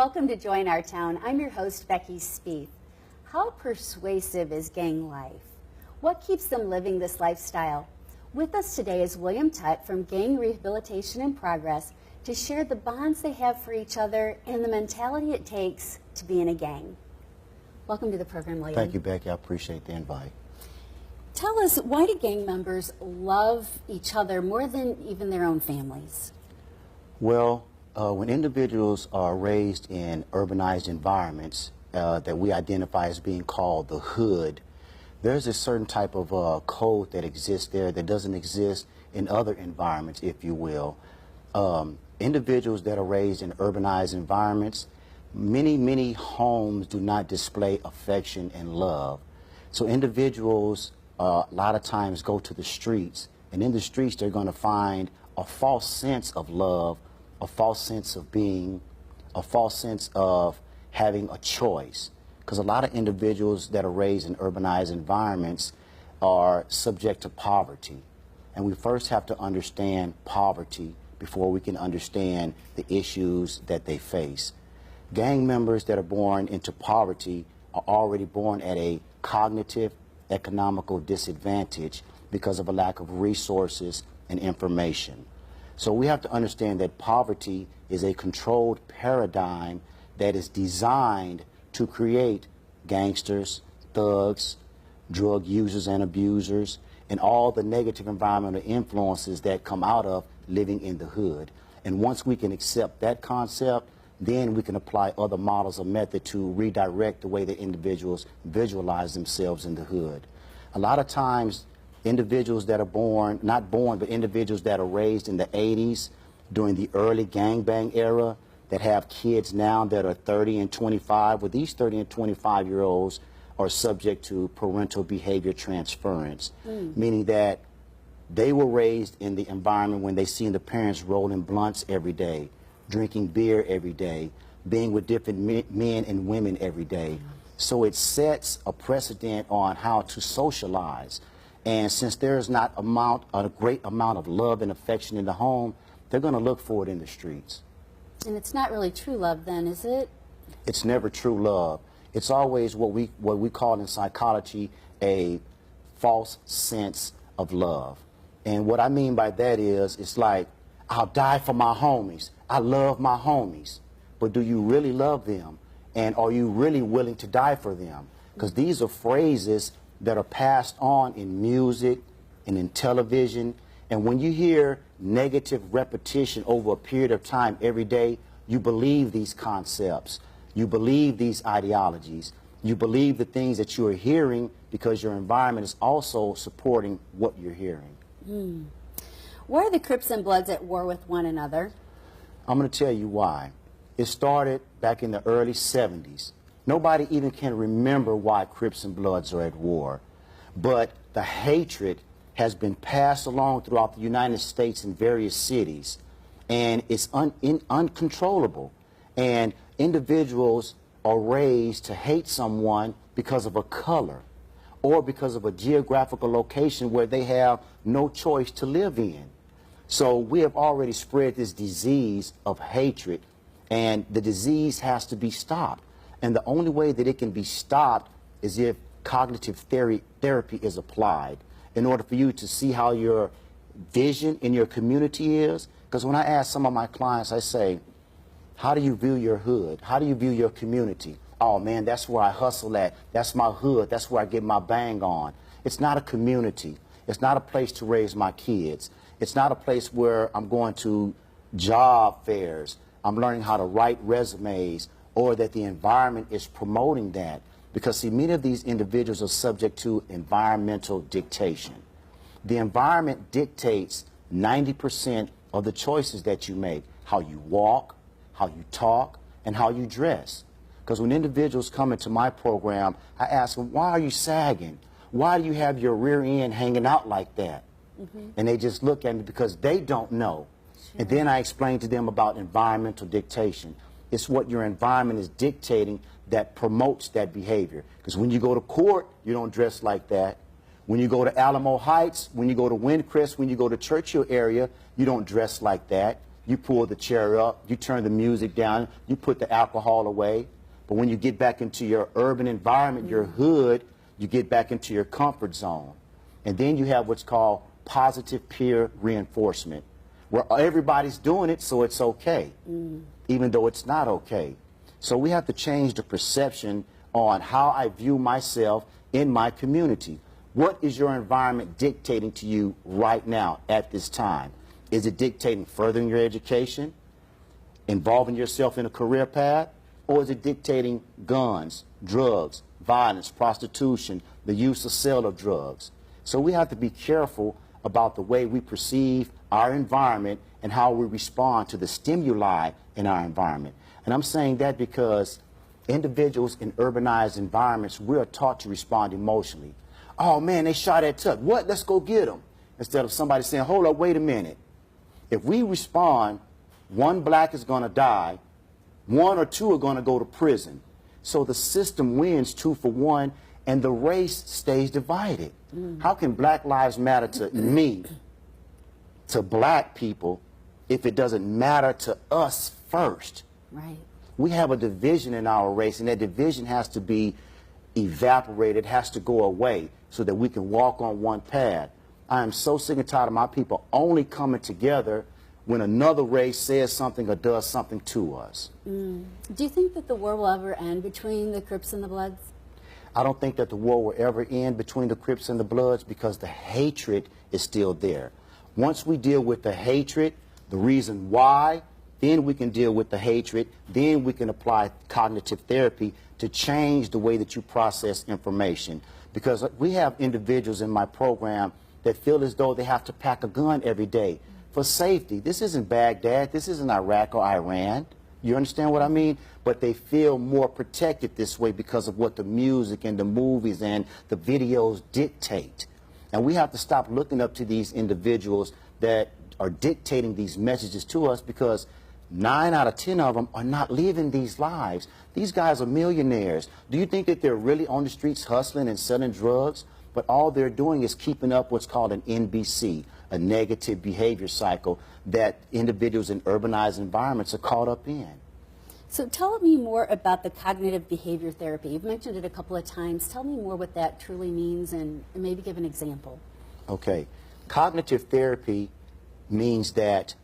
Welcome to Join Our Town. I'm your host, Becky Spieth. How persuasive is gang life? What keeps them living this lifestyle? With us today is William Tutt from Gang Rehabilitation in Progress to share the bonds they have for each other and the mentality it takes to be in a gang. Welcome to the program, William. Thank you, Becky. I appreciate the invite. Tell us, why do gang members love each other more than even their own families? Well, when individuals are raised in urbanized environments that we identify as being called the hood, there's a certain type of code that exists there that doesn't exist in other environments, if you will. Individuals that are raised in urbanized environments, many homes do not display affection and love. So individuals a lot of times go to the streets, and in the streets they're going to find a false sense of love, a false sense of being, a false sense of having a choice. Because a lot of individuals that are raised in urbanized environments are subject to poverty. And we first have to understand poverty before we can understand the issues that they face. Gang members that are born into poverty are already born at a cognitive, economical disadvantage because of a lack of resources and information. So we have to understand that poverty is a controlled paradigm that is designed to create gangsters, thugs, drug users and abusers, and all the negative environmental influences that come out of living in the hood. And once we can accept that concept, then we can apply other models or method to redirect the way that individuals visualize themselves in the hood. A lot of times, individuals that are born, not born, but individuals that are raised in the 80s during the early gangbang era that have kids now that are 30 and 25, well, these 30 and 25-year-olds are subject to parental behavior transference, meaning that they were raised in the environment when they seen the parents rolling blunts every day, drinking beer every day, being with different men and women every day. So it sets a precedent on how to socialize. And since there is not a great amount of love and affection in the home, they're going to look for it in the streets. And it's not really true love then, is it? It's never true love. It's always what we call in psychology a false sense of love. And what I mean by that is, it's like, I'll die for my homies. I love my homies. But do you really love them? And are you really willing to die for them? Because these are phrases that are passed on in music and in television. And when you hear negative repetition over a period of time every day, you believe these concepts. You believe these ideologies. You believe the things that you are hearing because your environment is also supporting what you're hearing. Why are the Crips and Bloods at war with one another? I'm going to tell you why. It started back in the early 70s. Nobody even can remember why Crips and Bloods are at war. But the hatred has been passed along throughout the United States in various cities. And it's uncontrollable. And individuals are raised to hate someone because of a color or because of a geographical location where they have no choice to live in. So we have already spread this disease of hatred, and the disease has to be stopped. And the only way that it can be stopped is if cognitive therapy is applied in order for you to see how your vision in your community is. Because when I ask some of my clients, I say, how do you view your hood? How do you view your community? Oh, man, that's where I hustle at. That's my hood. That's where I get my bang on. It's not a community. It's not a place to raise my kids. It's not a place where I'm going to job fairs. I'm learning how to write resumes, or that the environment is promoting that. Because, see, many of these individuals are subject to environmental dictation. The environment dictates 90% of the choices that you make, how you walk, how you talk, and how you dress. Because when individuals come into my program, I ask them, why are you sagging? Why do you have your rear end hanging out like that? And they just look at me because they don't know. And then I explain to them about environmental dictation. It's what your environment is dictating that promotes that behavior. Because when you go to court, you don't dress like that. When you go to Alamo Heights, when you go to Windcrest, when you go to Churchill area, you don't dress like that. you pull the chair up, you turn the music down, you put the alcohol away. But when you get back into your urban environment, your hood, you get back into your comfort zone. And then you have what's called positive peer reinforcement, where everybody's doing it, so it's okay, even though it's not okay. So we have to change the perception on how I view myself in my community. What is your environment dictating to you right now at this time? Is it dictating furthering your education, involving yourself in a career path, or is it dictating guns, drugs, violence, prostitution, the use of sale of drugs? So we have to be careful about the way we perceive our environment and how we respond to the stimuli in our environment. And I'm saying that because individuals in urbanized environments, we are taught to respond emotionally. Oh man, they shot at Tuck. What? Let's go get them. Instead of somebody saying, hold up, wait a minute. If we respond, one black is going to die, one or two are going to go to prison. So the system wins 2 for 1, and the race stays divided. How can Black Lives Matter to me, to black people, if it doesn't matter to us first? Right. We have a division in our race, and that division has to be evaporated, has to go away so that we can walk on one path. I am so sick and tired of my people only coming together when another race says something or does something to us. Do you think that the war will ever end between the Crips and the Bloods? I don't think that the war will ever end between the Crips and the Bloods because the hatred is still there. Once we deal with the hatred, the reason why, then we can deal with the hatred, then we can apply cognitive therapy to change the way that you process information. Because we have individuals in my program that feel as though they have to pack a gun every day for safety. This isn't Baghdad, this isn't Iraq or Iran. You understand what I mean? But they feel more protected this way because of what the music and the movies and the videos dictate. And we have to stop looking up to these individuals that are dictating these messages to us, because 9 out of 10 of them are not living these lives. These guys are millionaires. Do you think that they're really on the streets hustling and selling drugs? But all they're doing is keeping up what's called an NBC, a negative behavior cycle that individuals in urbanized environments are caught up in. So tell me more about the cognitive behavior therapy. You've mentioned it a couple of times. Tell me more what that truly means, and maybe give an example. Okay. Cognitive therapy means that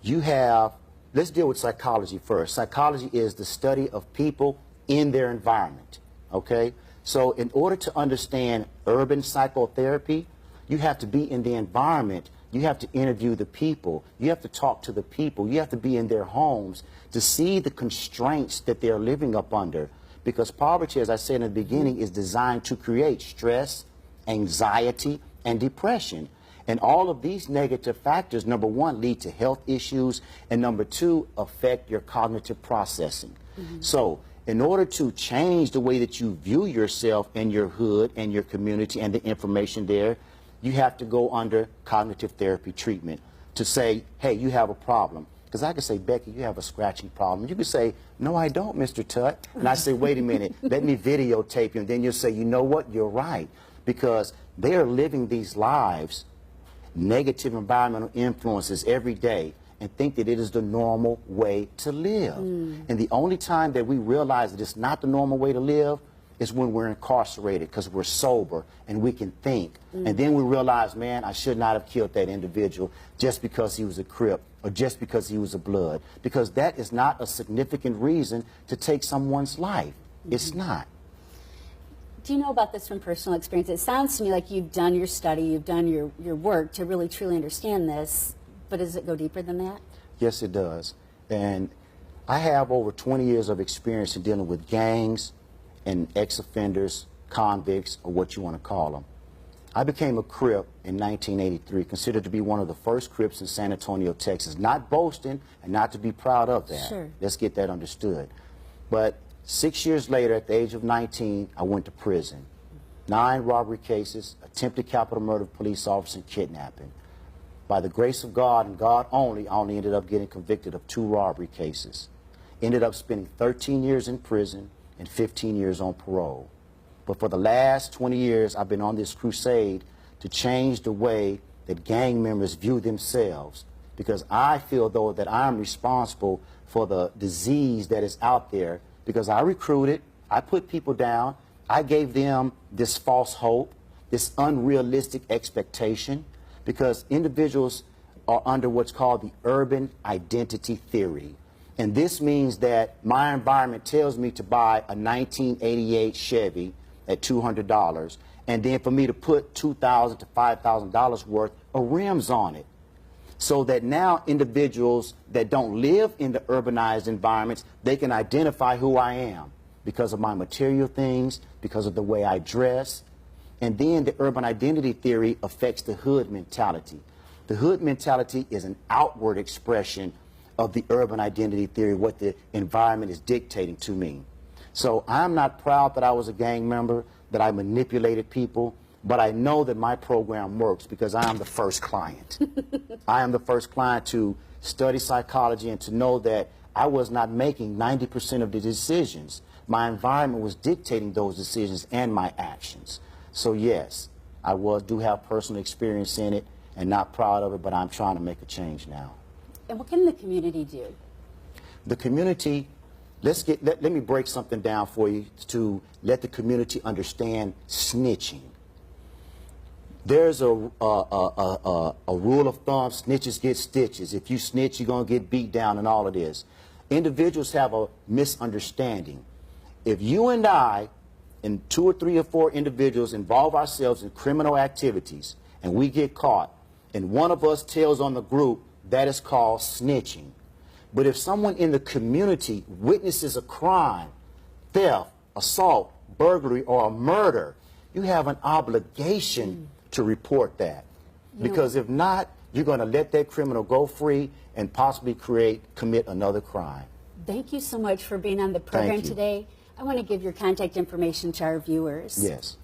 you have, let's deal with psychology first. Psychology is the study of people in their environment, okay? So in order to understand urban psychotherapy, you have to be in the environment. You have to interview the people. You have to talk to the people. You have to be in their homes to see the constraints that they're living up under. Because poverty, as I said in the beginning, is designed to create stress, anxiety, and depression. And all of these negative factors, number one, lead to health issues, and number two, affect your cognitive processing. So in order to change the way that you view yourself and your hood and your community and the information there, you have to go under cognitive therapy treatment to say, hey, you have a problem. Because I could say, Becky, you have a scratching problem. You could say, no, I don't, Mr. Tut. And I say, wait a minute, let me videotape you. And then you'll say, you know what, you're right. Because they are living these lives, negative environmental influences every day, and think that it is the normal way to live. And the only time that we realize that it's not the normal way to live is when we're incarcerated, because we're sober and we can think. And then we realize, man, I should not have killed that individual just because he was a Crip or just because he was a Blood, because that is not a significant reason to take someone's life. It's not. Do you know about this from personal experience? It sounds to me like you've done your study, you've done your work to really truly understand this, but does it go deeper than that? Yes, it does. And I have over 20 years of experience in dealing with gangs and ex-offenders, convicts, or what you want to call them. I became a Crip in 1983, considered to be one of the first Crips in San Antonio, Texas. Not boasting and not to be proud of that. Sure. Let's get that understood. But 6 years later, at the age of 19, I went to prison. 9 robbery cases, attempted capital murder of police officer, and kidnapping. By the grace of God and God only, I only ended up getting convicted of 2 robbery cases. Ended up spending 13 years in prison and 15 years on parole. But for the last 20 years, I've been on this crusade to change the way that gang members view themselves. because I feel, though, that I'm responsible for the disease that is out there, because I recruited, I put people down, I gave them this false hope, this unrealistic expectation, because individuals are under what's called the urban identity theory. And this means that my environment tells me to buy a 1988 Chevy at $200, and then for me to put $2,000 to $5,000 worth of rims on it. So that now individuals that don't live in the urbanized environments, they can identify who I am because of my material things, because of the way I dress. And then the urban identity theory affects the hood mentality. The hood mentality is an outward expression of the urban identity theory, what the environment is dictating to me. So I'm not proud that I was a gang member, that I manipulated people, but I know that my program works because I am the first client. I am the first client to study psychology and to know that I was not making 90% of the decisions. My environment was dictating those decisions and my actions. So yes, I do have personal experience in it and not proud of it, but I'm trying to make a change now. And what can the community do? The community, let me break something down for you to let the community understand snitching. There's a rule of thumb, snitches get stitches. If you snitch, you're going to get beat down and all of this. Individuals have a misunderstanding. If you and I, and 2 or 3 or 4 individuals involve ourselves in criminal activities, and we get caught, and one of us tells on the group, that is called snitching. But if someone in the community witnesses a crime, theft, assault, burglary, or a murder, you have an obligation to report that. Because if not, you're going to let that criminal go free and possibly commit another crime. Thank you so much for being on the program Thank you. today. I want to give your contact information to our viewers. Yes.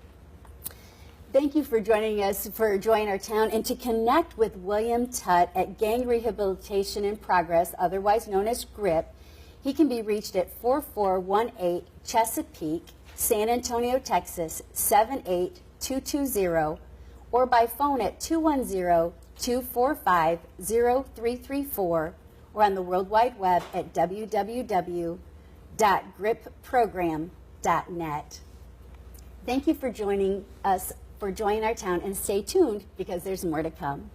Thank you for joining us for Joy in Our Town, and to connect with William Tutt at Gang Rehabilitation in Progress, otherwise known as GRIP. He can be reached at 4418 Chesapeake, San Antonio, Texas 78220, or by phone at 210-245-0334, or on the World Wide Web at www.gripprogram.net. Thank you for joining us for Joy in Our Town, and stay tuned because there's more to come.